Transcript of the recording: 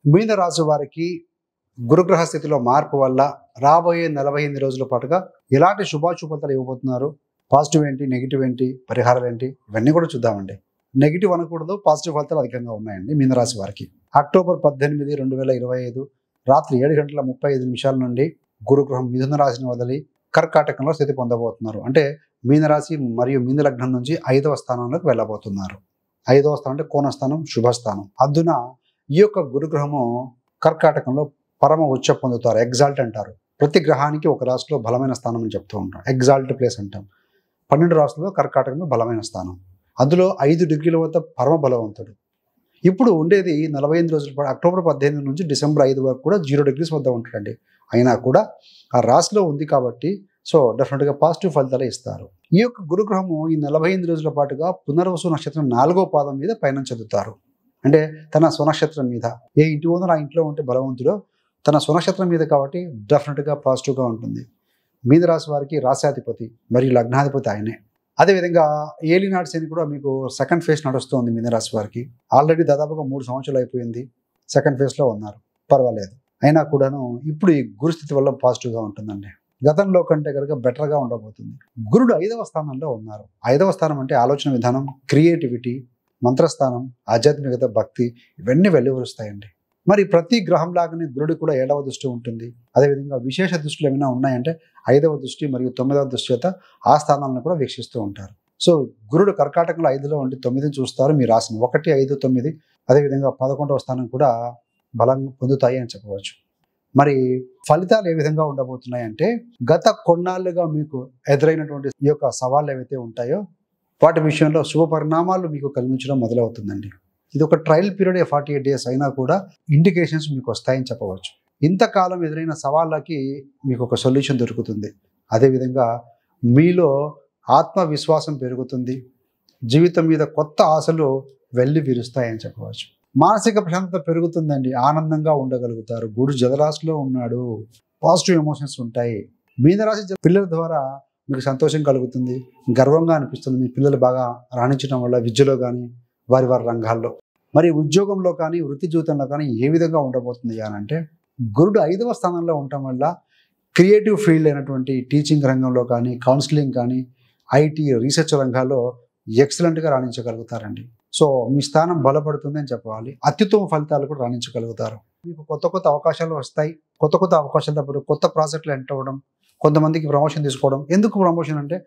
మీన రాశి వారికి గురుగ్రహ స్థితిలో మార్పు వల్ల రాబోయే 48 రోజుల పాటుగా ఎలాంటి శుభాశుభతలు ఇవ్వబోతున్నారు, పాజిటివ్ ఏంటి, నెగిటివ్ ఏంటి, పరిహారాలు ఏంటి, ఇవన్నీ కూడా చూద్దామండి. నెగిటివ్ అనకూడదు, పాజిటివ్ ఫలితాలు అధికంగా ఉన్నాయండి మీనరాశి వారికి. అక్టోబర్ 18, 2025 రాత్రి 7:35 నుండి గురుగ్రహం మిథున రాశిని వదిలి కర్కాటకంలో స్థితి పొందబోతున్నారు. అంటే మీనరాశి మరియు మీన లగ్నం నుంచి 5వ స్థానంలోకి వెళ్ళబోతున్నారు. 5వ స్థానం అంటే కోణస్థానం, శుభస్థానం. అందున ఈ యొక్క గురుగ్రహము కర్కాటకంలో పరమ ఉచ్చ పొందుతారు. ఎగ్జాల్ట్ అంటారు. ప్రతి గ్రహానికి ఒక రాశిలో బలమైన స్థానం అని చెప్తూ ఉంటాం. ఎగ్జాల్ట్ ప్లేస్ అంటాం. 12 రాశుల్లో కర్కాటకంలో బలమైన స్థానం. అందులో 5 డిగ్రీల వద్ద పరమ బలవంతుడు. ఇప్పుడు ఉండేది 48 రోజుల పాటు, అక్టోబర్ 18 నుంచి డిసెంబర్ 5 వరకు కూడా 0 డిగ్రీస్ వద్ద ఉంటాడండి. అయినా కూడా ఆ రాశిలో ఉంది కాబట్టి డెఫినెట్గా పాజిటివ్ ఫలితాలే ఇస్తారు. ఈ యొక్క గురుగ్రహము ఈ 48 రోజుల పాటుగా పునర్వసు నక్షత్రం 4వ పాదం మీద పయనం చెందుతారు. అంటే తన స్వనక్షత్రం మీద ఏ ఇంటి ఓనర్ ఆ ఇంట్లో ఉంటే బలవంతుడో తన స్వనక్షత్రం మీద కాబట్టి డెఫినెట్గా పాజిటివ్గా ఉంటుంది. మీన రాశి వారికి రాశ్యాధిపతి మరియు లగ్నాధిపతి ఆయనే. అదేవిధంగా ఏలినాటి శని కూడా మీకు సెకండ్ ఫేజ్ నడుస్తుంది మీన రాశి వారికి. ఆల్రెడీ దాదాపుగా 3 సంవత్సరాలు అయిపోయింది. సెకండ్ ఫేజ్లో ఉన్నారు, పర్వాలేదు. అయినా కూడాను ఇప్పుడు ఈ గురుస్థితి వల్ల పాజిటివ్గా ఉంటుందండి. గతంలో కంటే కనుక బెటర్గా ఉండబోతుంది. గురుడు 5వ స్థానంలో ఉన్నారు. 5వ స్థానం అంటే ఆలోచన విధానం, క్రియేటివిటీ, మంత్రస్థానం, ఆధ్యాత్మికత, భక్తి ఇవన్నీ వెలువరుస్తాయండి. మరి ప్రతి గ్రహం లాగానే గురుడు కూడా 7వ దృష్టి ఉంటుంది. అదేవిధంగా విశేష దృష్టిలు ఏమైనా ఉన్నాయంటే 5వ దృష్టి మరియు 9వ దృష్టి చేత ఆ స్థానాలను కూడా వీక్షిస్తూ ఉంటారు. సో గురుడు కర్కాటకంలో 5లో ఉండి 9ని చూస్తారు. మీ రాశిని 1, 5, 9 అదేవిధంగా 11వ స్థానం కూడా బలం పొందుతాయి అని చెప్పవచ్చు. మరి ఫలితాలు ఏ విధంగా ఉండబోతున్నాయంటే గత కొన్నాళ్ళుగా మీకు ఎదురైనటువంటి ఈ యొక్క సవాళ్ళు ఏవైతే ఉంటాయో వాటి విషయంలో శుభ పరిణామాలు మీకు కనిపించడం మొదలవుతుందండి. ఇది ఒక ట్రయల్ పీరియడ్ 48 days అయినా కూడా ఇండికేషన్స్ మీకు వస్తాయని చెప్పవచ్చు. ఇంతకాలం ఎదురైన సవాళ్ళకి మీకు ఒక సొల్యూషన్ దొరుకుతుంది. అదేవిధంగా మీలో ఆత్మవిశ్వాసం పెరుగుతుంది. జీవితం మీద కొత్త ఆశలు వెళ్ళి విరుస్తాయని చెప్పవచ్చు. మానసిక ప్రశాంతత పెరుగుతుందండి. ఆనందంగా ఉండగలుగుతారు. గుడు జలరాశిలో ఉన్నాడు. పాజిటివ్ ఎమోషన్స్ ఉంటాయి. మీనరాశి పిల్లల ద్వారా మీకు సంతోషం కలుగుతుంది, గర్వంగా అనిపిస్తుంది. మీ పిల్లలు బాగా రాణించడం వల్ల విద్యలో కానీ వారి రంగాల్లో, మరి ఉద్యోగంలో కానీ వృత్తి జీవితంలో కానీ ఏ విధంగా ఉండబోతుంది అని అంటే గురుడు 5వ స్థానంలో ఉండటం వల్ల క్రియేటివ్ ఫీల్డ్ అయినటువంటి టీచింగ్ రంగంలో కానీ, కౌన్సిలింగ్ కానీ, ఐటీ, రీసెర్చ్ రంగాల్లో ఎక్సలెంట్గా రాణించగలుగుతారండి. సో మీ స్థానం బలపడుతుంది అని చెప్పాలి. అత్యుత్తమ ఫలితాలు కూడా రాణించగలుగుతారు. మీకు కొత్త అవకాశాలు వస్తాయి. కొత్త అవకాశాలతో పాటు కొత్త ప్రాజెక్టులు ఎంటర్ అవ్వడం, కొంతమందికి ప్రమోషన్ తీసుకోవడం. ఎందుకు ప్రమోషన్ అంటే